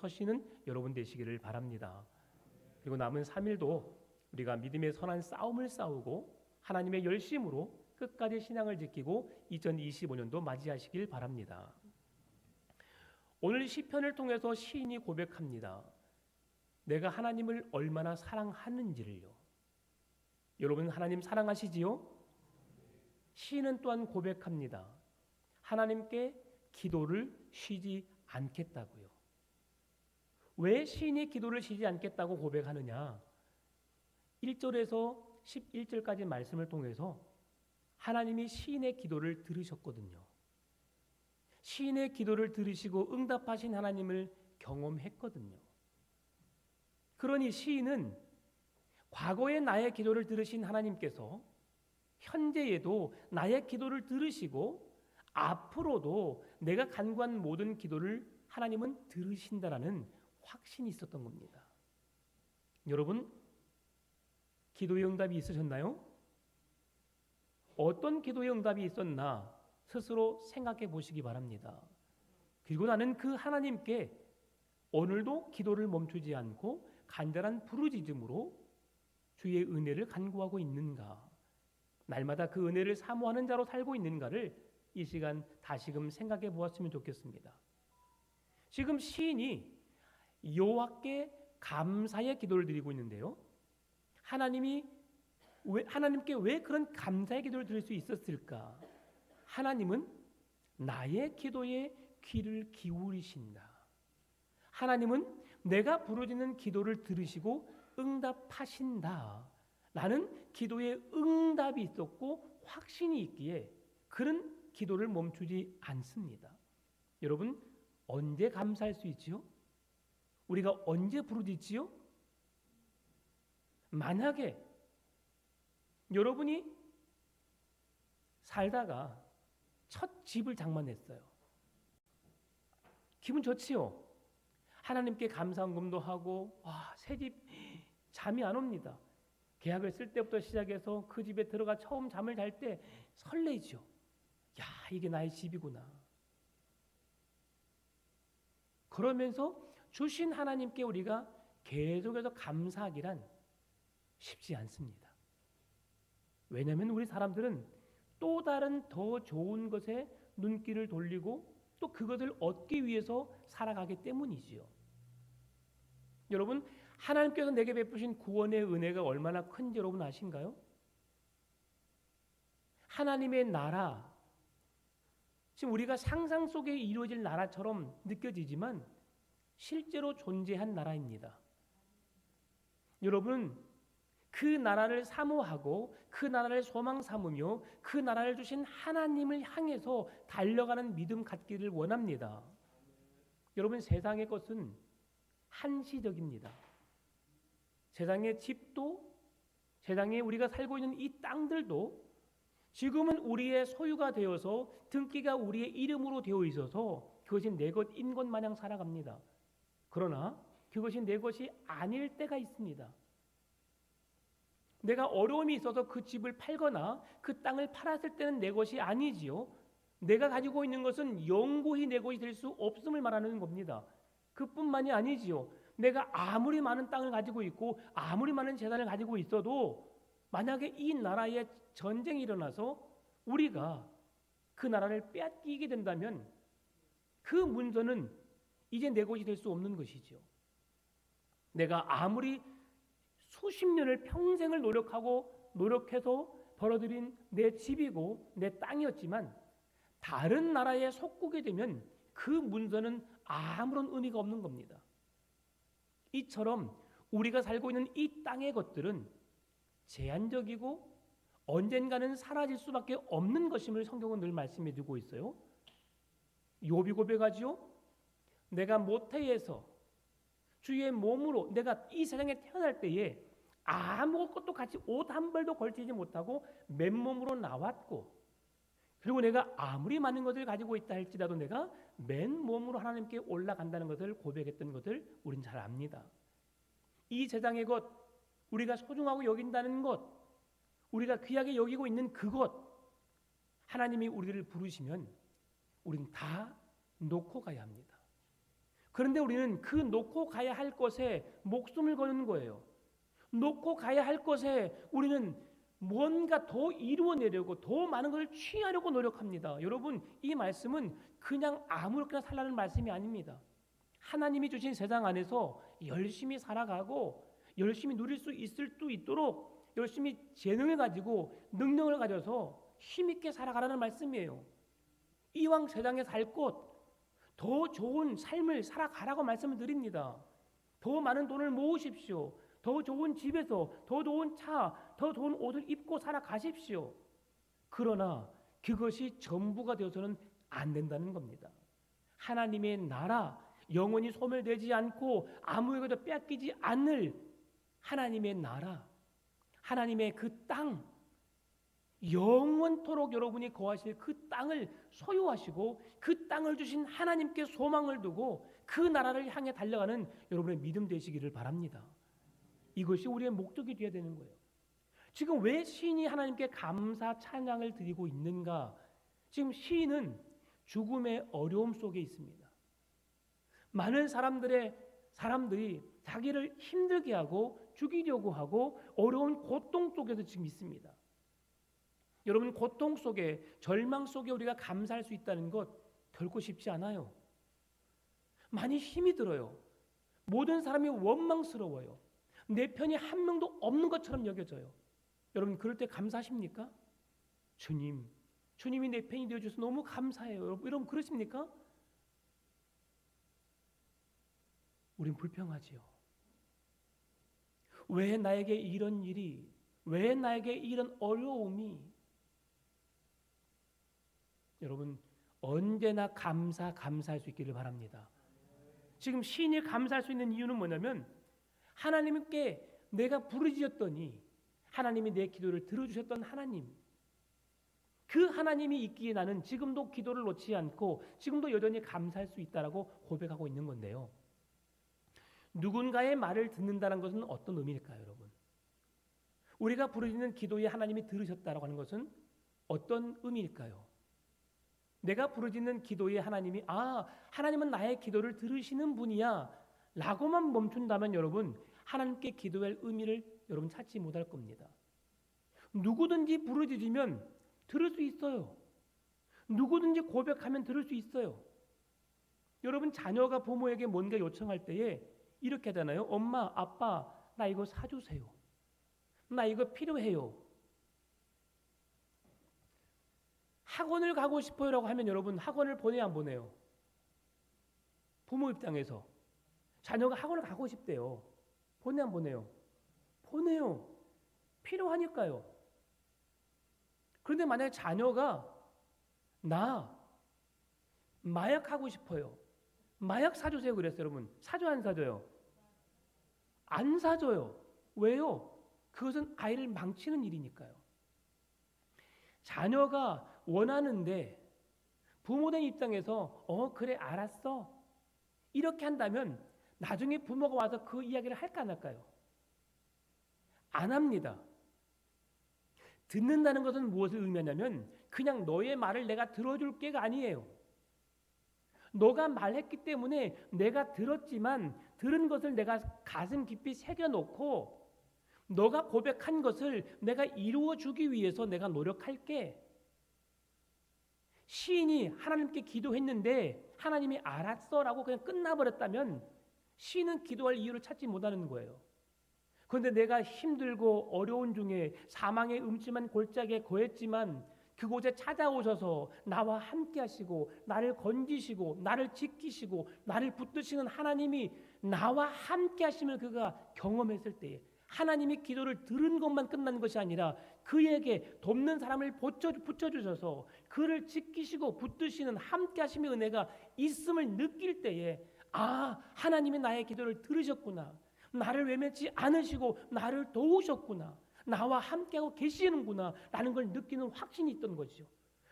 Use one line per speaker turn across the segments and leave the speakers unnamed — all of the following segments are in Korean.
서시는 여러분 되시기를 바랍니다. 그리고 남은 3일도 우리가 믿음의 선한 싸움을 싸우고 하나님의 열심으로 끝까지 신앙을 지키고 2025년도 맞이하시길 바랍니다. 오늘 시편을 통해서 시인이 고백합니다. 내가 하나님을 얼마나 사랑하는지를요. 여러분 하나님 사랑하시지요? 시인은 또한 고백합니다. 하나님께 기도를 쉬지 않겠다고요. 왜 시인이 기도를 쉬지 않겠다고 고백하느냐? 1절에서 11절까지 말씀을 통해서 하나님이 시인의 기도를 들으셨거든요. 시인의 기도를 들으시고 응답하신 하나님을 경험했거든요. 그러니 시인은 과거에 나의 기도를 들으신 하나님께서 현재에도 나의 기도를 들으시고 앞으로도 내가 간구한 모든 기도를 하나님은 들으신다라는 확신이 있었던 겁니다. 여러분, 기도의 응답이 있으셨나요? 어떤 기도의 응답이 있었나 스스로 생각해 보시기 바랍니다. 그리고 나는 그 하나님께 오늘도 기도를 멈추지 않고 간절한 부르짖음으로 주의 은혜를 간구하고 있는가, 날마다 그 은혜를 사모하는 자로 살고 있는가를 이 시간 다시금 생각해 보았으면 좋겠습니다. 지금 시인이 여호와께 감사의 기도를 드리고 있는데요. 하나님께 왜 그런 감사의 기도를 드릴 수 있었을까? 하나님은 나의 기도에 귀를 기울이신다. 하나님은 내가 부르짖는 기도를 들으시고 응답하신다. 라는 기도에 응답이 있었고 확신이 있기에 그런 기도를 멈추지 않습니다. 여러분, 언제 감사할 수 있지요? 우리가 언제 부르짖지요? 만약에 여러분이 살다가 첫 집을 장만했어요. 기분 좋지요? 하나님께 감사헌금도 하고 새 집 잠이 안 옵니다. 계약을 쓸 때부터 시작해서 그 집에 들어가 처음 잠을 잘 때 설레죠. 야, 이게 나의 집이구나. 그러면서 주신 하나님께 우리가 계속해서 감사하기란 쉽지 않습니다. 왜냐하면 우리 사람들은 또 다른 더 좋은 것에 눈길을 돌리고 또 그것을 얻기 위해서 살아가기 때문이지요. 여러분, 하나님께서 내게 베푸신 구원의 은혜가 얼마나 큰지 여러분 아신가요? 하나님의 나라, 지금 우리가 상상 속에 이루어질 나라처럼 느껴지지만 실제로 존재한 나라입니다. 여러분, 그 나라를 사모하고 그 나라를 소망 삼으며 그 나라를 주신 하나님을 향해서 달려가는 믿음 갖기를 원합니다. 여러분, 세상의 것은 한시적입니다. 세상의 집도, 세상에 우리가 살고 있는 이 땅들도 지금은 우리의 소유가 되어서 등기가 우리의 이름으로 되어 있어서 그것이 내 것인 것 마냥 살아갑니다. 그러나 그것이 내 것이 아닐 때가 있습니다. 내가 어려움이 있어서 그 집을 팔거나 그 땅을 팔았을 때는 내 것이 아니지요. 내가 가지고 있는 것은 영구히 내 것이 될 수 없음을 말하는 겁니다. 그뿐만이 아니지요. 내가 아무리 많은 땅을 가지고 있고 아무리 많은 재산을 가지고 있어도 만약에 이 나라에 전쟁이 일어나서 우리가 그 나라를 빼앗기게 된다면 그 문서는 이제 내 것이 될 수 없는 것이죠. 내가 아무리 수십 년을 평생을 노력해서 벌어들인 내 집이고 내 땅이었지만 다른 나라에 속국이 되면 그 문서는 아무런 의미가 없는 겁니다. 이처럼 우리가 살고 있는 이 땅의 것들은 제한적이고 언젠가는 사라질 수밖에 없는 것임을 성경은 늘 말씀해 주고 있어요. 욥이 고백하지요. 내가 모태에서 주의 몸으로 내가 이 세상에 태어날 때에 아무것도 같이 옷 한 벌도 걸치지 못하고 맨몸으로 나왔고, 그리고 내가 아무리 많은 것을 가지고 있다 할지라도 내가 맨몸으로 하나님께 올라간다는 것을 고백했던 것을 우린 잘 압니다. 이 세상의 것, 우리가 소중하고 여긴다는 것, 우리가 귀하게 여기고 있는 그것, 하나님이 우리를 부르시면 우린 다 놓고 가야 합니다. 그런데 우리는 그 놓고 가야 할 것에 목숨을 거는 거예요. 놓고 가야 할 것에 우리는 뭔가 더 이루어내려고 더 많은 것을 취하려고 노력합니다. 여러분, 이 말씀은 그냥 아무렇게나 살라는 말씀이 아닙니다. 하나님이 주신 세상 안에서 열심히 살아가고 열심히 누릴 수 있을 수 있도록 열심히 재능을 가지고 능력을 가져서 힘있게 살아가라는 말씀이에요. 이왕 세상에 살 것, 더 좋은 삶을 살아가라고 말씀을 드립니다. 더 많은 돈을 모으십시오. 더 좋은 집에서 더 좋은 차, 더 좋은 옷을 입고 살아가십시오. 그러나 그것이 전부가 되어서는 안 된다는 겁니다. 하나님의 나라, 영원히 소멸되지 않고 아무에게도 뺏기지 않을 하나님의 나라, 하나님의 그 땅, 영원토록 여러분이 거하실 그 땅을 소유하시고 그 땅을 주신 하나님께 소망을 두고 그 나라를 향해 달려가는 여러분의 믿음 되시기를 바랍니다. 이것이 우리의 목적이 되어야 되는 거예요. 지금 왜 시인이 하나님께 감사 찬양을 드리고 있는가? 지금 시인은 죽음의 어려움 속에 있습니다. 많은 사람들이 자기를 힘들게 하고 죽이려고 하고 어려운 고통 속에서 지금 있습니다. 여러분, 고통 속에, 절망 속에 우리가 감사할 수 있다는 것 결코 쉽지 않아요. 많이 힘이 들어요. 모든 사람이 원망스러워요. 내 편이 한 명도 없는 것처럼 여겨져요. 여러분, 그럴 때 감사하십니까? 주님이 내 편이 되어주셔서 너무 감사해요. 여러분 그러십니까? 우린 불평하지요. 왜 나에게 이런 일이, 왜 나에게 이런 어려움이? 여러분, 언제나 감사할 수 있기를 바랍니다. 지금 시인이 감사할 수 있는 이유는 뭐냐면 하나님께 내가 부르짖었더니 하나님이 내 기도를 들어주셨던 하나님, 그 하나님이 있기에 나는 지금도 기도를 놓지 않고 지금도 여전히 감사할 수 있다라고 고백하고 있는 건데요. 누군가의 말을 듣는다는 것은 어떤 의미일까요, 여러분? 우리가 부르짖는 기도에 하나님이 들으셨다라고 하는 것은 어떤 의미일까요? 내가 부르짖는 기도에 하나님이 하나님은 나의 기도를 들으시는 분이야 라고만 멈춘다면 여러분, 하나님께 기도할 의미를 여러분 찾지 못할 겁니다. 누구든지 부르짖으면 들을 수 있어요. 누구든지 고백하면 들을 수 있어요. 여러분, 자녀가 부모에게 뭔가 요청할 때에 이렇게 하잖아요. 엄마, 아빠, 나 이거 사주세요. 나 이거 필요해요. 학원을 가고 싶어요라고 하면 여러분, 학원을 보내야 안 보내요? 부모 입장에서 자녀가 학원을 가고 싶대요. 보내 안 보내요? 보내요. 필요하니까요. 그런데 만약에 자녀가 나 마약 하고 싶어요. 마약 사주세요 그랬어요. 여러분, 사줘 안 사줘요? 안 사줘요. 왜요? 그것은 아이를 망치는 일이니까요. 자녀가 원하는데 부모된 입장에서 그래 알았어 이렇게 한다면 나중에 부모가 와서 그 이야기를 할까 안 할까요? 안 합니다. 듣는다는 것은 무엇을 의미하냐면 그냥 너의 말을 내가 들어줄게가 아니에요. 너가 말했기 때문에 내가 들었지만 들은 것을 내가 가슴 깊이 새겨놓고 너가 고백한 것을 내가 이루어주기 위해서 내가 노력할게. 시인이 하나님께 기도했는데 하나님이 알았어라고 그냥 끝나버렸다면 시인은 기도할 이유를 찾지 못하는 거예요. 그런데 내가 힘들고 어려운 중에 사망의 음침한 골짜기에 거했지만 그곳에 찾아오셔서 나와 함께 하시고 나를 건지시고 나를 지키시고 나를 붙드시는 하나님이 나와 함께 하심을 그가 경험했을 때에 하나님이 기도를 들은 것만 끝난 것이 아니라 그에게 돕는 사람을 붙여주셔서 그를 지키시고 붙드시는 함께 하심의 은혜가 있음을 느낄 때에 하나님이 나의 기도를 들으셨구나. 나를 외면치 않으시고 나를 도우셨구나. 나와 함께하고 계시는구나 라는 걸 느끼는 확신이 있던 거죠.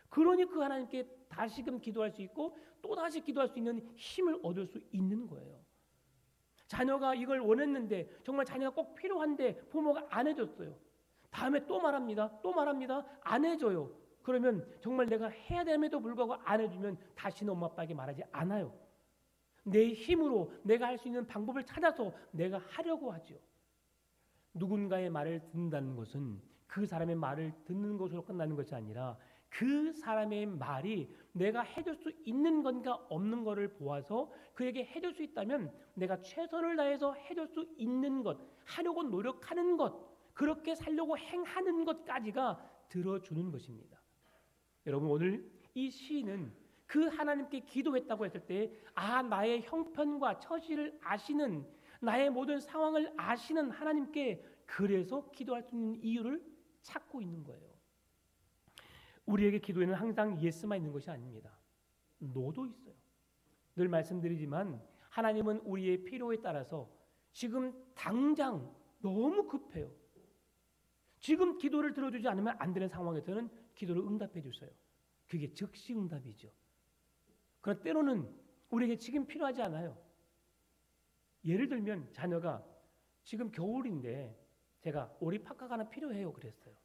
그러니 그 하나님께 다시금 기도할 수 있고 또다시 기도할 수 있는 힘을 얻을 수 있는 거예요. 자녀가 이걸 원했는데 정말 자녀가 꼭 필요한데 부모가 안 해줬어요. 다음에 또 말합니다. 안 해줘요. 그러면 정말 내가 해야 됨에도 불구하고 안 해주면 다시는 엄마 아빠에게 말하지 않아요. 내 힘으로 내가 할 수 있는 방법을 찾아서 내가 하려고 하죠. 누군가의 말을 듣는다는 것은 그 사람의 말을 듣는 것으로 끝나는 것이 아니라 그 사람의 말이 내가 해줄 수 있는 건가 없는 것을 보아서 그에게 해줄 수 있다면 내가 최선을 다해서 해줄 수 있는 것, 하려고 노력하는 것, 그렇게 살려고 행하는 것까지가 들어주는 것입니다. 여러분, 오늘 이 시인은 그 하나님께 기도했다고 했을 때 나의 형편과 처지를 아시는, 나의 모든 상황을 아시는 하나님께 그래서 기도할 수 있는 이유를 찾고 있는 거예요. 우리에게 기도에는 항상 예스만 있는 것이 아닙니다. 노도 있어요. 늘 말씀드리지만 하나님은 우리의 필요에 따라서 지금 당장 너무 급해요. 지금 기도를 들어주지 않으면 안 되는 상황에서는 기도를 응답해 주세요. 그게 즉시 응답이죠. 그러나 때로는 우리에게 지금 필요하지 않아요. 예를 들면 자녀가 지금 겨울인데 제가 오리 파카가 하나 필요해요 그랬어요.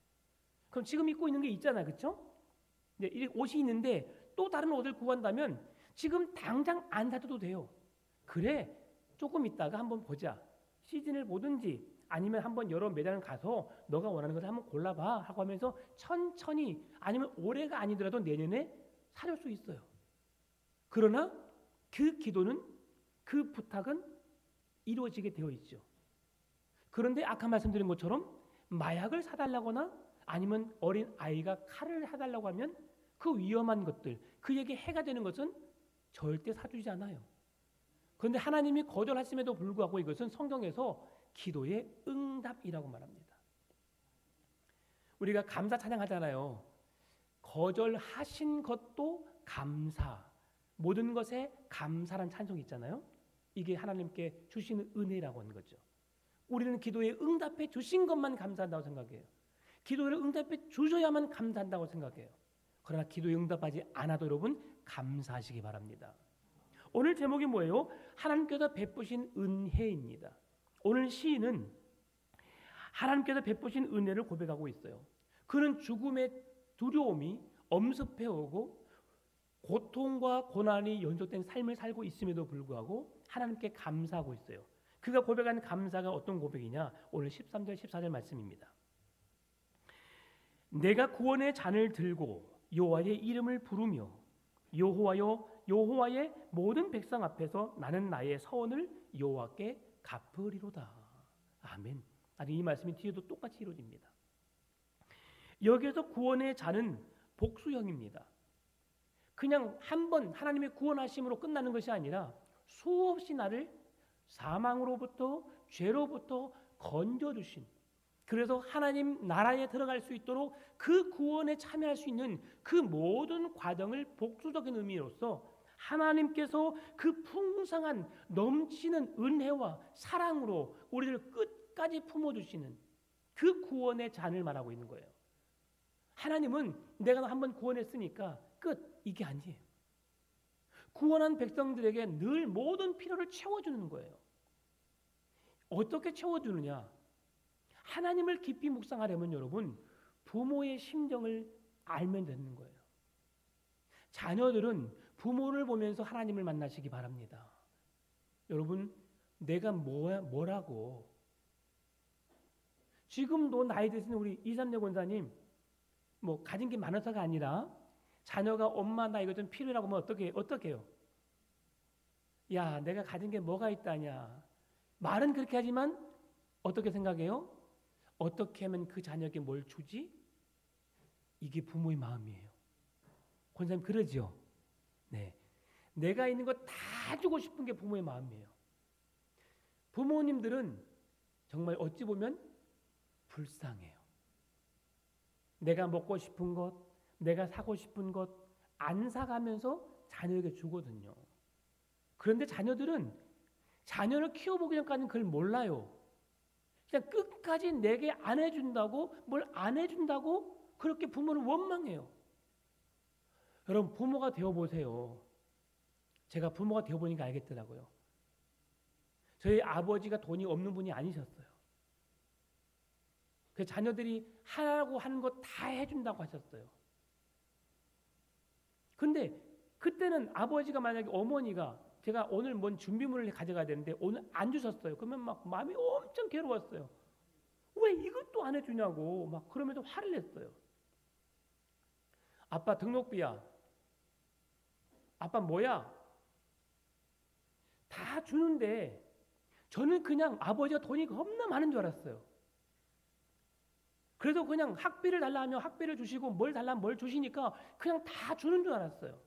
그럼 지금 입고 있는 게 있잖아요. 그렇죠? 이 옷이 있는데 또 다른 옷을 구한다면 지금 당장 안 사줘도 돼요. 그래, 조금 있다가 한번 보자. 시즌을 보든지 아니면 한번 여러 매장을 가서 너가 원하는 것을 한번 골라봐 하고 하면서 천천히, 아니면 올해가 아니더라도 내년에 사줄 수 있어요. 그러나 그 기도는, 그 부탁은 이루어지게 되어 있죠. 그런데 아까 말씀드린 것처럼 마약을 사달라거나 아니면 어린 아이가 칼을 사달라고 하면 그 위험한 것들, 그에게 해가 되는 것은 절대 사주지 않아요. 그런데 하나님이 거절하심에도 불구하고 이것은 성경에서 기도의 응답이라고 말합니다. 우리가 감사 찬양하잖아요. 거절하신 것도 감사, 모든 것에 감사란 찬송이 있잖아요. 이게 하나님께 주시는 은혜라고 하는 거죠. 우리는 기도에 응답해 주신 것만 감사한다고 생각해요. 기도를 응답해 주셔야만 감사한다고 생각해요. 그러나 기도에 응답하지 않아도 여러분 감사하시기 바랍니다. 오늘 제목이 뭐예요? 하나님께서 베푸신 은혜입니다. 오늘 시인은 하나님께서 베푸신 은혜를 고백하고 있어요. 그는 죽음의 두려움이 엄습해오고 고통과 고난이 연속된 삶을 살고 있음에도 불구하고 하나님께 감사하고 있어요. 그가 고백하는 감사가 어떤 고백이냐? 오늘 13절 14절 말씀입니다. 내가 구원의 잔을 들고 여호와의 이름을 부르며 여호와여 여호와의 모든 백성 앞에서 나는 나의 서원을 여호와께 갚으리로다. 아멘. 아니, 이 말씀이 뒤에도 똑같이 이루어집니다. 여기에서 구원의 잔은 복수형입니다. 그냥 한 번 하나님의 구원하심으로 끝나는 것이 아니라 수없이 나를 사망으로부터, 죄로부터 건져주신, 그래서 하나님 나라에 들어갈 수 있도록 그 구원에 참여할 수 있는 그 모든 과정을 복수적인 의미로서 하나님께서 그 풍성한 넘치는 은혜와 사랑으로 우리를 끝까지 품어주시는 그 구원의 잔을 말하고 있는 거예요. 하나님은 내가 한번 구원했으니까 끝, 이게 아니에요. 구원한 백성들에게 늘 모든 필요를 채워주는 거예요. 어떻게 채워주느냐? 하나님을 깊이 묵상하려면 여러분 부모의 심정을 알면 되는 거예요. 자녀들은 부모를 보면서 하나님을 만나시기 바랍니다. 여러분, 내가 뭐라고 지금도 나이 드신 우리 이삼래 권사님 뭐 가진 게 많아서가 아니라 자녀가 엄마 나 이거 좀 필요하고 하면 어떻게 해요? 야, 내가 가진 게 뭐가 있다냐. 말은 그렇게 하지만 어떻게 생각해요? 어떻게 하면 그 자녀에게 뭘 주지? 이게 부모의 마음이에요. 권사님 그러죠? 네, 내가 있는 거 다 주고 싶은 게 부모의 마음이에요. 부모님들은 정말 어찌 보면 불쌍해요. 내가 먹고 싶은 것, 내가 사고 싶은 것 안 사가면서 자녀에게 주거든요. 그런데 자녀들은 자녀를 키워보기 전까지는 그걸 몰라요. 그냥 끝까지 내게 안 해준다고, 뭘 안 해준다고 그렇게 부모를 원망해요. 여러분, 부모가 되어보세요. 제가 부모가 되어보니까 알겠더라고요. 저희 아버지가 돈이 없는 분이 아니셨어요. 그 자녀들이 하라고 하는 거 다 해준다고 하셨어요. 근데 그때는 아버지가 만약에 어머니가 제가 오늘 뭔 준비물을 가져가야 되는데 오늘 안 주셨어요. 그러면 막 마음이 엄청 괴로웠어요. 왜 이것도 안 해주냐고 막 그러면서 화를 냈어요. 아빠 등록비야. 아빠 뭐야? 다 주는데 저는 그냥 아버지가 돈이 겁나 많은 줄 알았어요. 그래서 그냥 학비를 달라 하면 학비를 주시고 뭘 달라 하면 뭘 주시니까 그냥 다 주는 줄 알았어요.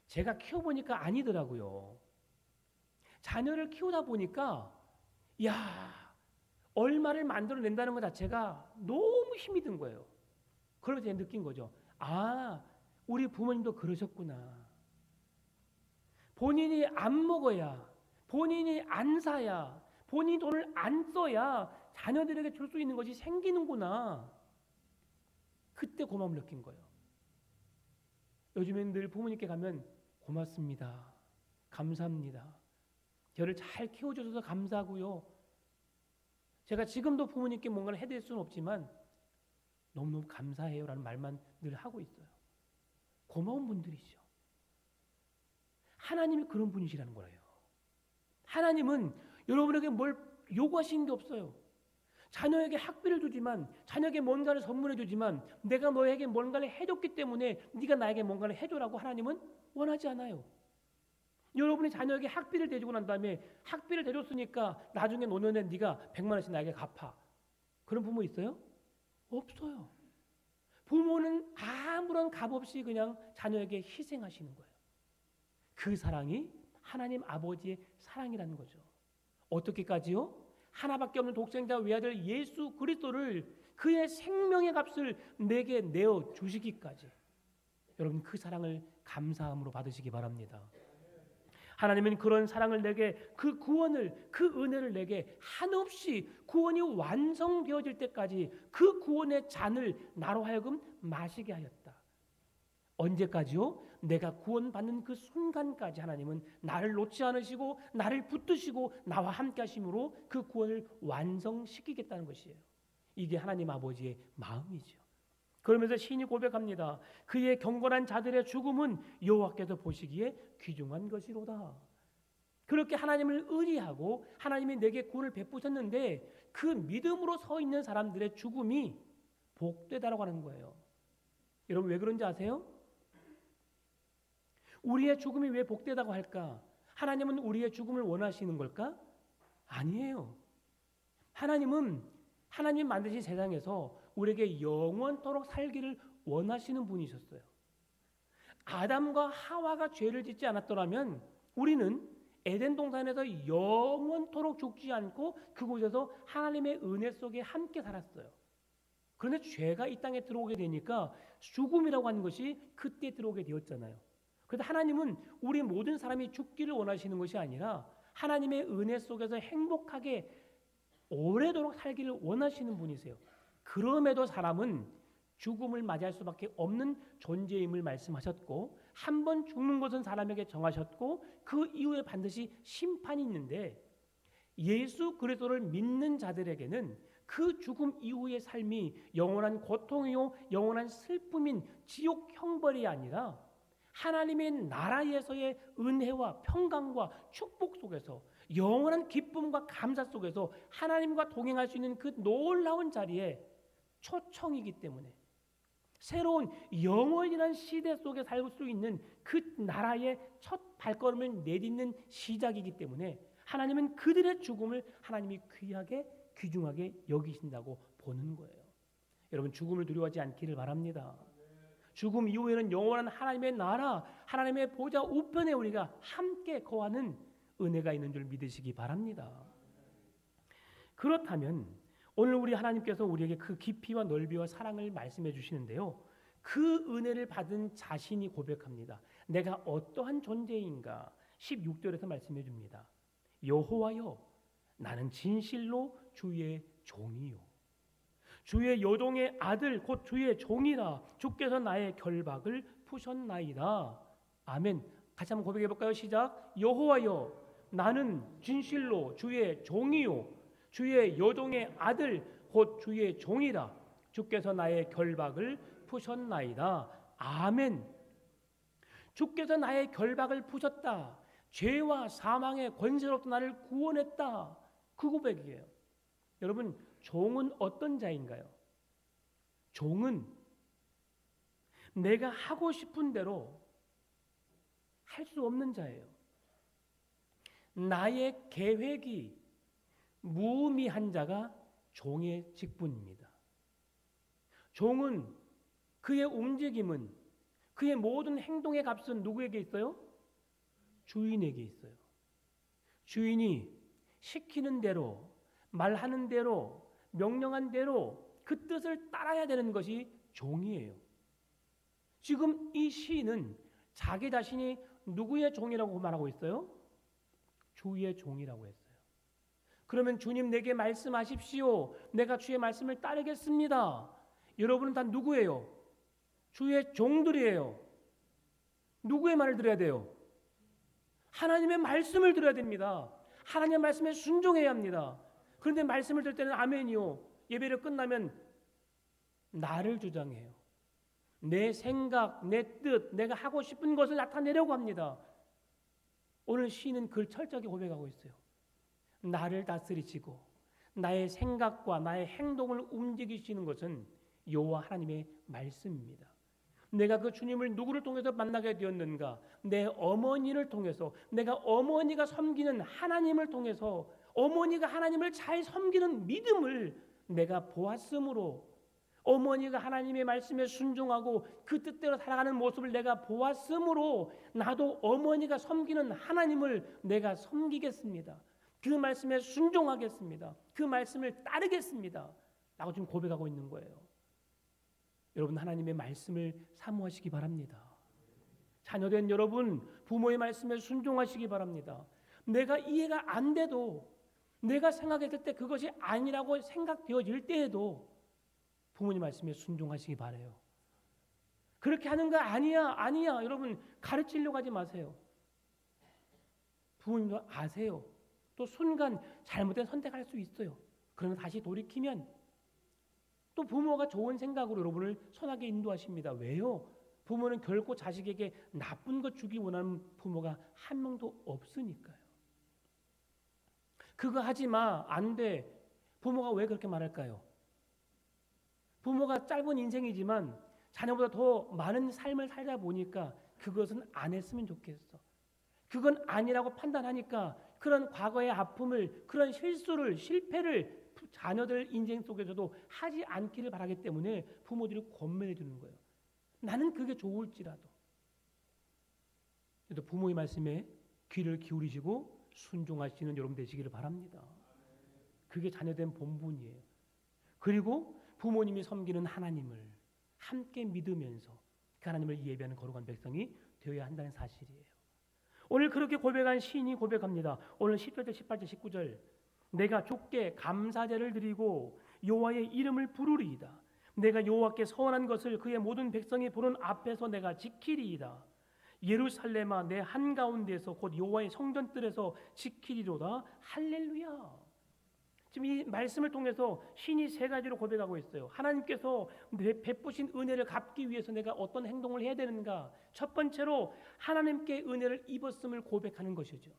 제가 키워보니까 아니더라고요. 자녀를 키우다 보니까 야, 얼마를 만들어낸다는 것 자체가 너무 힘이 든 거예요. 그러면서 제가 느낀 거죠. 아, 우리 부모님도 그러셨구나. 본인이 안 먹어야, 본인이 안 사야, 본인이 돈을 안 써야 자녀들에게 줄 수 있는 것이 생기는구나. 그때 고마움을 느낀 거예요. 요즘엔 늘 부모님께 가면 고맙습니다. 감사합니다. 저를 잘 키워주셔서 감사하고요. 제가 지금도 부모님께 뭔가를 해드릴 수는 없지만 너무너무 감사해요 라는 말만 늘 하고 있어요. 고마운 분들이죠. 하나님이 그런 분이시라는 거예요. 하나님은 여러분에게 뭘 요구하시는 게 없어요. 자녀에게 학비를 주지만, 자녀에게 뭔가를 선물해 주지만, 내가 너에게 뭔가를 해줬기 때문에 네가 나에게 뭔가를 해줘라고 하나님은 원하지 않아요. 여러분이 자녀에게 학비를 대주고 난 다음에 학비를 대줬으니까 나중에 노년에 네가 100만 원씩 나에게 갚아. 그런 부모 있어요? 없어요. 부모는 아무런 값 없이 그냥 자녀에게 희생하시는 거예요. 그 사랑이 하나님 아버지의 사랑이라는 거죠. 어떻게까지요? 하나밖에 없는 독생자 외아들 예수 그리스도를 그의 생명의 값을 내게 내어 주시기까지. 여러분 그 사랑을 감사함으로 받으시기 바랍니다. 하나님은 그런 사랑을 내게, 그 구원을, 그 은혜를 내게 한없이 구원이 완성되어질 때까지 그 구원의 잔을 나로 하여금 마시게 하였다. 언제까지요? 내가 구원받는 그 순간까지 하나님은 나를 놓지 않으시고 나를 붙드시고 나와 함께 하심으로 그 구원을 완성시키겠다는 것이에요. 이게 하나님 아버지의 마음이죠. 그러면서 시인이 고백합니다. 그의 경건한 자들의 죽음은 여호와께서 보시기에 귀중한 것이로다. 그렇게 하나님을 의리하고 하나님이 내게 구원을 베푸셨는데 그 믿음으로 서 있는 사람들의 죽음이 복되다라고 하는 거예요. 여러분 왜 그런지 아세요? 우리의 죽음이 왜 복되다고 할까? 하나님은 우리의 죽음을 원하시는 걸까? 아니에요. 하나님은 하나님 만드신 세상에서 우리에게 영원토록 살기를 원하시는 분이셨어요. 아담과 하와가 죄를 짓지 않았더라면 우리는 에덴 동산에서 영원토록 죽지 않고 그곳에서 하나님의 은혜 속에 함께 살았어요. 그런데 죄가 이 땅에 들어오게 되니까 죽음이라고 하는 것이 그때 들어오게 되었잖아요. 그래서 하나님은 우리 모든 사람이 죽기를 원하시는 것이 아니라 하나님의 은혜 속에서 행복하게 오래도록 살기를 원하시는 분이세요. 그럼에도 사람은 죽음을 맞이할 수밖에 없는 존재임을 말씀하셨고 한 번 죽는 것은 사람에게 정하셨고 그 이후에 반드시 심판이 있는데 예수 그리스도를 믿는 자들에게는 그 죽음 이후의 삶이 영원한 고통이요 영원한 슬픔인 지옥 형벌이 아니라 하나님의 나라에서의 은혜와 평강과 축복 속에서 영원한 기쁨과 감사 속에서 하나님과 동행할 수 있는 그 놀라운 자리에 초청이기 때문에 새로운 영원이라는 시대 속에 살 수 있는 그 나라의 첫 발걸음을 내딛는 시작이기 때문에 하나님은 그들의 죽음을 하나님이 귀하게 귀중하게 여기신다고 보는 거예요. 여러분 죽음을 두려워하지 않기를 바랍니다. 죽음 이후에는 영원한 하나님의 나라, 하나님의 보좌 우편에 우리가 함께 거하는 은혜가 있는 줄 믿으시기 바랍니다. 그렇다면 오늘 우리 하나님께서 우리에게 그 깊이와 넓이와 사랑을 말씀해 주시는데요. 그 은혜를 받은 자신이 고백합니다. 내가 어떠한 존재인가? 16절에서 말씀해 줍니다. 여호와여, 나는 진실로 주의 종이요. 주의 여종의 아들 곧 주의 종이라. 주께서 나의 결박을 푸셨나이다. 아멘. 같이 한번 고백해 볼까요? 시작. 여호와여, 나는 진실로 주의 종이요. 주의 여종의 아들 곧 주의 종이라. 주께서 나의 결박을 푸셨나이다. 아멘. 주께서 나의 결박을 푸셨다. 죄와 사망의 권세로부터 나를 구원했다. 그 고백이에요. 여러분, 종은 어떤 자인가요? 종은 내가 하고 싶은 대로 할 수 없는 자예요. 나의 계획이 무의미한 자가 종의 직분입니다. 종은 그의 움직임은, 그의 모든 행동의 값은 누구에게 있어요? 주인에게 있어요. 주인이 시키는 대로, 말하는 대로, 명령한 대로 그 뜻을 따라야 되는 것이 종이에요. 지금 이 시인은 자기 자신이 누구의 종이라고 말하고 있어요? 주의 종이라고 했어요. 그러면 주님 내게 말씀하십시오. 내가 주의 말씀을 따르겠습니다. 여러분은 다 누구예요? 주의 종들이에요. 누구의 말을 들어야 돼요? 하나님의 말씀을 들어야 됩니다. 하나님의 말씀에 순종해야 합니다. 그런데 말씀을 들 때는 아멘이요. 예배를 끝나면 나를 주장해요. 내 생각, 내 뜻, 내가 하고 싶은 것을 나타내려고 합니다. 오늘 시인은 그걸 철저하게 고백하고 있어요. 나를 다스리시고 나의 생각과 나의 행동을 움직이시는 것은 여호와 하나님의 말씀입니다. 내가 그 주님을 누구를 통해서 만나게 되었는가? 내 어머니를 통해서, 내가 어머니가 섬기는 하나님을 통해서 어머니가 하나님을 잘 섬기는 믿음을 내가 보았으므로, 어머니가 하나님의 말씀에 순종하고 그 뜻대로 살아가는 모습을 내가 보았으므로 나도 어머니가 섬기는 하나님을 내가 섬기겠습니다. 그 말씀에 순종하겠습니다. 그 말씀을 따르겠습니다. 라고 지금 고백하고 있는 거예요. 여러분, 하나님의 말씀을 사모하시기 바랍니다. 자녀된 여러분, 부모의 말씀에 순종하시기 바랍니다. 내가 이해가 안 돼도, 내가 생각했을 때 그것이 아니라고 생각되어질 때에도 부모님 말씀에 순종하시기 바라요. 그렇게 하는 거 아니야. 여러분, 가르치려고 하지 마세요. 부모님도 아세요. 또 순간 잘못된 선택할 수 있어요. 그러면 다시 돌이키면 또 부모가 좋은 생각으로 여러분을 선하게 인도하십니다. 왜요? 부모는 결코 자식에게 나쁜 것 주기 원하는 부모가 한 명도 없으니까요. 그거 하지 마, 안 돼. 부모가 왜 그렇게 말할까요? 부모가 짧은 인생이지만 자녀보다 더 많은 삶을 살다 보니까 그것은 안 했으면 좋겠어. 그건 아니라고 판단하니까 그런 과거의 아픔을, 그런 실수를, 실패를 자녀들 인생 속에서도 하지 않기를 바라기 때문에 부모들이 권면해 주는 거예요. 나는 그게 좋을지라도. 그래도 부모의 말씀에 귀를 기울이시고 순종하시는 여러분 되시기를 바랍니다. 그게 자녀된 본분이에요. 그리고 부모님이 섬기는 하나님을 함께 믿으면서 그 하나님을 예배하는 거룩한 백성이 되어야 한다는 사실이에요. 오늘 그렇게 고백한 시인이 고백합니다. 오늘 10절, 18절, 19절 내가 주께 감사제를 드리고 여호와의 이름을 부르리이다. 내가 여호와께 서원한 것을 그의 모든 백성이 보는 앞에서 내가 지키리이다. 예루살렘아 내 한가운데서 곧 여호와의 성전뜰에서 지키리로다. 할렐루야. 지금 이 말씀을 통해서 신이 세 가지로 고백하고 있어요. 하나님께서 베푸신 은혜를 갚기 위해서 내가 어떤 행동을 해야 되는가? 첫 번째로 하나님께 은혜를 입었음을 고백하는 것이죠.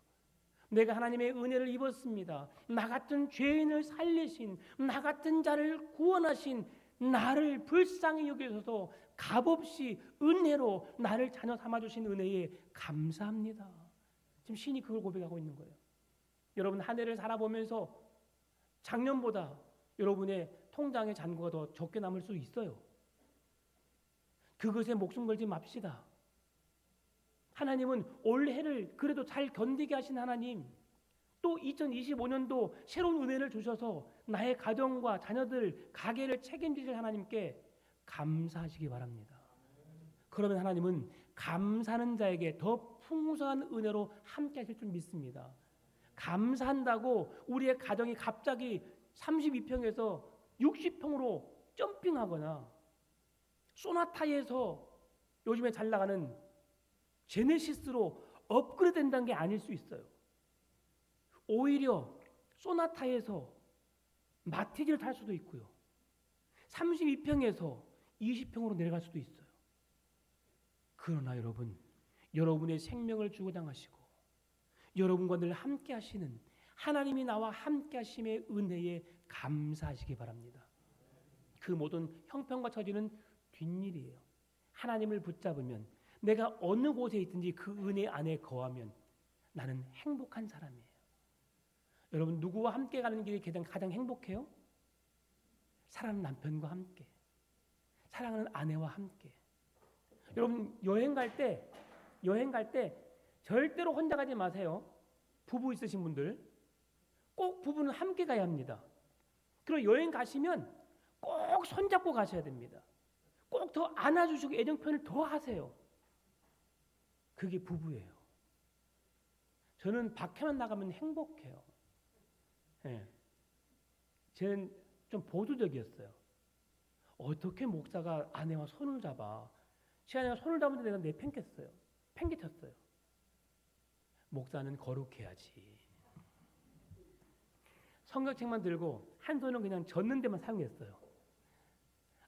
내가 하나님의 은혜를 입었습니다. 나 같은 죄인을 살리신, 나 같은 자를 구원하신, 나를 불쌍히 여기셔서 값없이 은혜로 나를 자녀 삼아주신 은혜에 감사합니다. 지금 신이 그걸 고백하고 있는 거예요. 여러분, 한 해를 살아보면서 작년보다 여러분의 통장의 잔고가 더 적게 남을 수 있어요. 그것에 목숨 걸지 맙시다. 하나님은 올해를 그래도 잘 견디게 하신 하나님, 또 2025년도 새로운 은혜를 주셔서 나의 가정과 자녀들, 가게를 책임지실 하나님께 감사하시기 바랍니다. 그러면 하나님은 감사하는 자에게 더 풍성한 은혜로 함께 하실 줄 믿습니다. 감사한다고 우리의 가정이 갑자기 32평에서 60평으로 점핑하거나 소나타에서 요즘에 잘 나가는 제네시스로 업그레이드 된다는 게 아닐 수 있어요. 오히려 소나타에서 마티즈를 탈 수도 있고요. 32평에서 20평으로 내려갈 수도 있어요. 그러나 여러분, 여러분의 생명을 주고당하시고 여러분과 늘 함께 하시는 하나님이 나와 함께 하심의 은혜에 감사하시기 바랍니다. 그 모든 형편과 처지는 뒷일이에요. 하나님을 붙잡으면, 내가 어느 곳에 있든지 그 은혜 안에 거하면 나는 행복한 사람이에요. 여러분, 누구와 함께 가는 길이 가장 행복해요? 사랑하는 남편과 함께, 사랑하는 아내와 함께. 여러분, 여행 갈 때 절대로 혼자 가지 마세요. 부부 있으신 분들 꼭 부부는 함께 가야 합니다. 그리고 여행 가시면 꼭 손잡고 가셔야 됩니다. 꼭 더 안아주시고 애정 표현을 더 하세요. 그게 부부예요. 저는 밖에만 나가면 행복해요. 예. 저는 좀 보수적이었어요. 어떻게 목사가 아내와 손을 잡아? 제 아내가 손을 잡는데 내가 내팽겼어요. 팽개쳤어요. 목사는 거룩해야지. 성경책만 들고 한 손은 그냥 젓는 데만 사용했어요.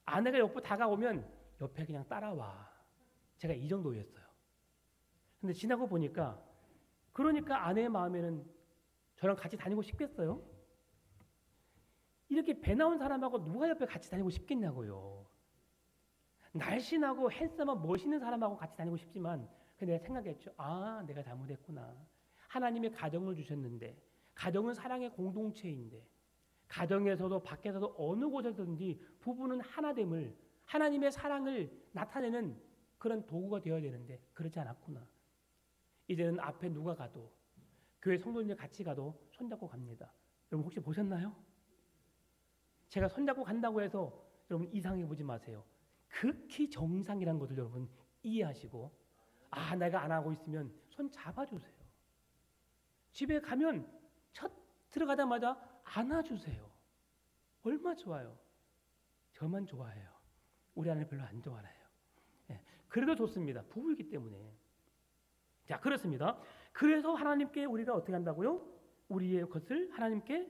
아내가 옆으로 다가오면 옆에 그냥 따라와. 제가 이 정도였어요. 근데 지나고 보니까, 그러니까 아내의 마음에는 저랑 같이 다니고 싶겠어요? 이렇게 배 나온 사람하고 누가 옆에 같이 다니고 싶겠냐고요. 날씬하고 핸섬한 멋있는 사람하고 같이 다니고 싶지만, 내가 생각했죠. 아, 내가 잘못했구나. 하나님의 가정을 주셨는데, 가정은 사랑의 공동체인데, 가정에서도 밖에서도 어느 곳에서든지 부부는 하나됨을, 하나님의 사랑을 나타내는 그런 도구가 되어야 되는데 그렇지 않았구나. 이제는 앞에 누가 가도, 교회 성도님들 같이 가도 손잡고 갑니다. 여러분 혹시 보셨나요? 제가 손잡고 간다고 해서 여러분 이상해 보지 마세요. 극히 정상이라는 것을 여러분 이해하시고, 아, 내가 안 하고 있으면 손 잡아주세요. 집에 가면 첫 들어가자마자 안아주세요. 얼마 좋아요. 저만 좋아해요. 우리 아내는 별로 안 좋아해요. 네, 그래도 좋습니다. 부부이기 때문에. 자, 그렇습니다. 그래서 하나님께 우리가 어떻게 한다고요? 우리의 것을 하나님께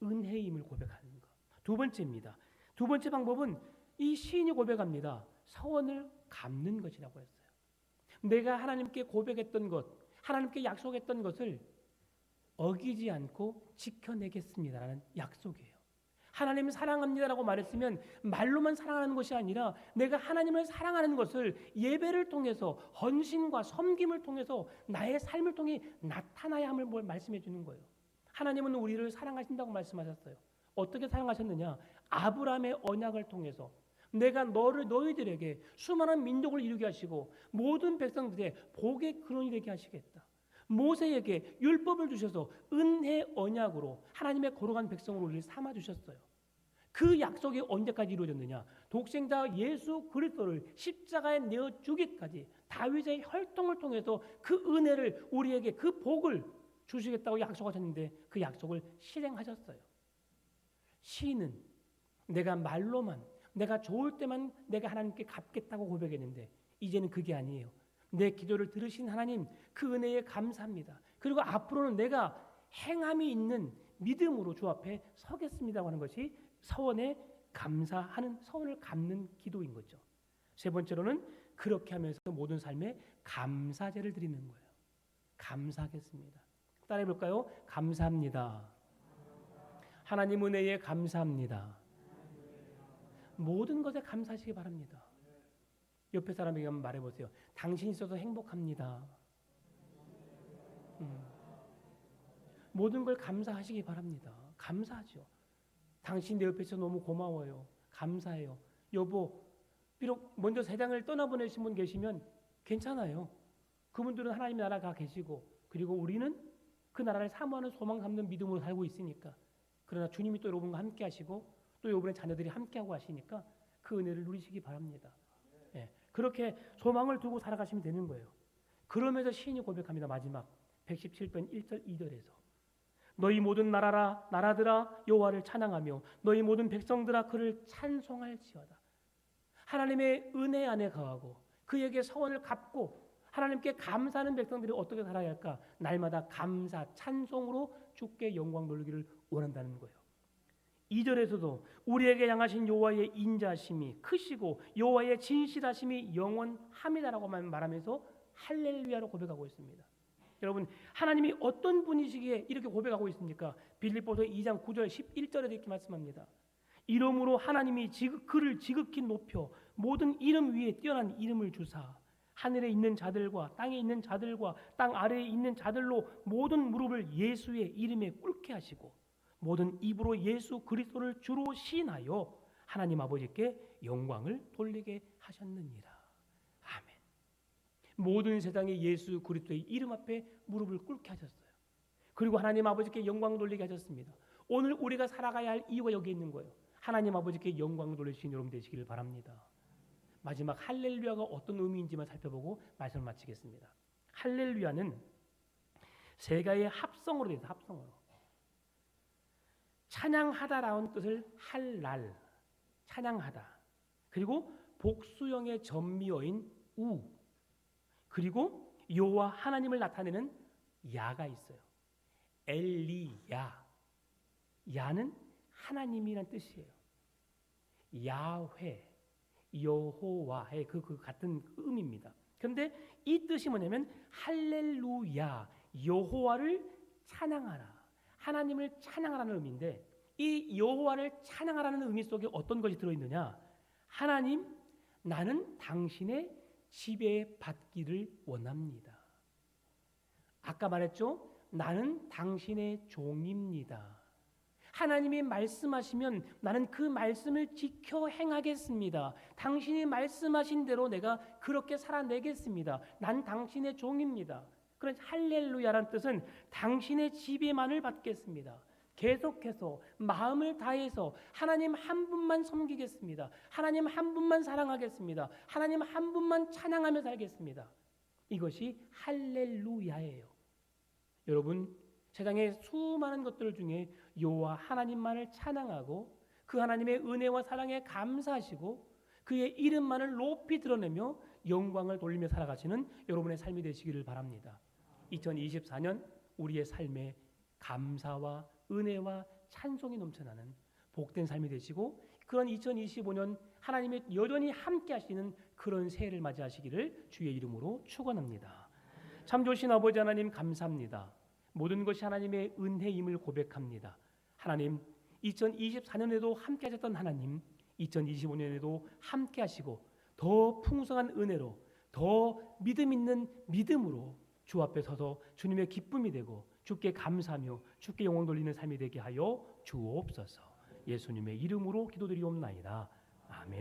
은혜임을 고백하는 것. 두 번째입니다. 두 번째 방법은 이 시인이 고백합니다. 서원을 갚는 것이라고 했어요. 내가 하나님께 고백했던 것, 하나님께 약속했던 것을 어기지 않고 지켜내겠습니다라는 약속이에요. 하나님을 사랑합니다라고 말했으면 말로만 사랑하는 것이 아니라 내가 하나님을 사랑하는 것을 예배를 통해서, 헌신과 섬김을 통해서, 나의 삶을 통해 나타나야 함을 말씀해 주는 거예요. 하나님은 우리를 사랑하신다고 말씀하셨어요. 어떻게 사랑하셨느냐? 아브라함의 언약을 통해서 내가 너희들에게 수많은 민족을 이루게 하시고 모든 백성들의 복의 근원이 되게 하시겠다. 모세에게 율법을 주셔서 은혜 언약으로 하나님의 거룩한 백성으로 우리를 삼아 주셨어요. 그 약속이 언제까지 이루어졌느냐? 독생자 예수 그리스도를 십자가에 내어 주기까지 다윗의 혈통을 통해서 그 은혜를, 우리에게 그 복을 주시겠다고 약속하셨는데 그 약속을 실행하셨어요. 시인은 내가 말로만, 내가 좋을 때만 내가 하나님께 갚겠다고 고백했는데 이제는 그게 아니에요. 내 기도를 들으신 하나님, 그 은혜에 감사합니다. 그리고 앞으로는 내가 행함이 있는 믿음으로 주 앞에 서겠습니다고 하는 것이 서원에 감사하는, 서원을 갚는 기도인 거죠. 세 번째로는 그렇게 하면서 모든 삶에 감사제를 드리는 거예요. 감사하겠습니다. 따라해 볼까요? 감사합니다. 하나님 은혜에 감사합니다. 모든 것에 감사하시기 바랍니다. 옆에 사람에게 한번 말해보세요. 당신이 있어서 행복합니다. 모든 걸 감사하시기 바랍니다. 감사하죠. 당신 내 옆에 있어서 너무 고마워요. 감사해요. 여보, 비록 먼저 세상을 떠나보내신 분 계시면 괜찮아요. 그분들은 하나님의 나라 가 계시고, 그리고 우리는 그 나라를 사모하는 소망 삼는 믿음으로 살고 있으니까. 그러나 주님이 또 여러분과 함께 하시고 또 여러분의 자녀들이 함께 하고 하시니까 그 은혜를 누리시기 바랍니다. 예, 그렇게 소망을 두고 살아가시면 되는 거예요. 그러면서 시인이 고백합니다. 마지막 117편 1절 2절에서 너희 모든 나라들아 여호와를 찬양하며 너희 모든 백성들아 그를 찬송할지어다. 하나님의 은혜 안에 거하고 그에게 서원을 갚고 하나님께 감사하는 백성들이 어떻게 살아야 할까? 날마다 감사, 찬송으로 주께 영광 돌리기를 원한다는 거예요. 2절에서도 우리에게 향하신 여호와의 인자심이 크시고 여호와의 진실하심이 영원함이다라고만 말하면서 할렐루야로 고백하고 있습니다. 여러분, 하나님이 어떤 분이시기에 이렇게 고백하고 있습니까? 빌립보서 2장 9절 11절에 이렇게 말씀합니다. 이러므로 하나님이 그를 지극히 높여 모든 이름 위에 뛰어난 이름을 주사 하늘에 있는 자들과 땅에 있는 자들과 땅 아래에 있는 자들로 모든 무릎을 예수의 이름에 꿇게 하시고 모든 입으로 예수 그리스도를 주로 시인하여 하나님 아버지께 영광을 돌리게 하셨느니라. 아멘. 모든 세상에 예수 그리스도의 이름 앞에 무릎을 꿇게 하셨어요. 그리고 하나님 아버지께 영광 돌리게 하셨습니다. 오늘 우리가 살아가야 할 이유가 여기 있는 거예요. 하나님 아버지께 영광 돌리신 여러분 되시기를 바랍니다. 마지막 할렐루야가 어떤 의미인지만 살펴보고 말씀을 마치겠습니다. 할렐루야는 세 가지의 합성어로 되어 있어요. 합성어로. 찬양하다라는 뜻을 할랄, 찬양하다. 그리고 복수형의 전미어인 우. 그리고 여호와 하나님을 나타내는 야가 있어요. 엘리야. 야는 하나님이란 뜻이에요. 야훼, 여호와의 그 같은 의미입니다. 그런데 이 뜻이 뭐냐면 할렐루야, 여호와를 찬양하라, 하나님을 찬양하라는 의미인데 이 여호와를 찬양하라는 의미 속에 어떤 것이 들어있느냐? 하나님, 나는 당신의 지배받기를 원합니다. 아까 말했죠? 나는 당신의 종입니다. 하나님이 말씀하시면 나는 그 말씀을 지켜 행하겠습니다. 당신이 말씀하신 대로 내가 그렇게 살아내겠습니다. 난 당신의 종입니다. 그런 할렐루야란 뜻은 당신의 지배만을 받겠습니다. 계속해서 마음을 다해서 하나님 한 분만 섬기겠습니다. 하나님 한 분만 사랑하겠습니다. 하나님 한 분만 찬양하며 살겠습니다. 이것이 할렐루야예요. 여러분, 세상의 수많은 것들 중에 여호와 하나님만을 찬양하고 그 하나님의 은혜와 사랑에 감사하시고 그의 이름만을 높이 드러내며 영광을 돌리며 살아가시는 여러분의 삶이 되시기를 바랍니다. 2024년 우리의 삶에 감사와 은혜와 찬송이 넘쳐나는 복된 삶이 되시고 그런 2025년 하나님의 여전히 함께 하시는 그런 새해를 맞이하시기를 주의 이름으로 축원합니다. 참 좋으신 아버지 하나님 감사합니다. 모든 것이 하나님의 은혜임을 고백합니다. 하나님, 2024년에도 함께 하셨던 하나님, 2025년에도 함께 하시고 더 풍성한 은혜로 더 믿음 있는 믿음으로 주 앞에 서서 주님의 기쁨이 되고 주께 감사하며 주께 영광 돌리는 삶이 되게 하여 주옵소서. 예수님의 이름으로 기도드리옵나이다. 아멘.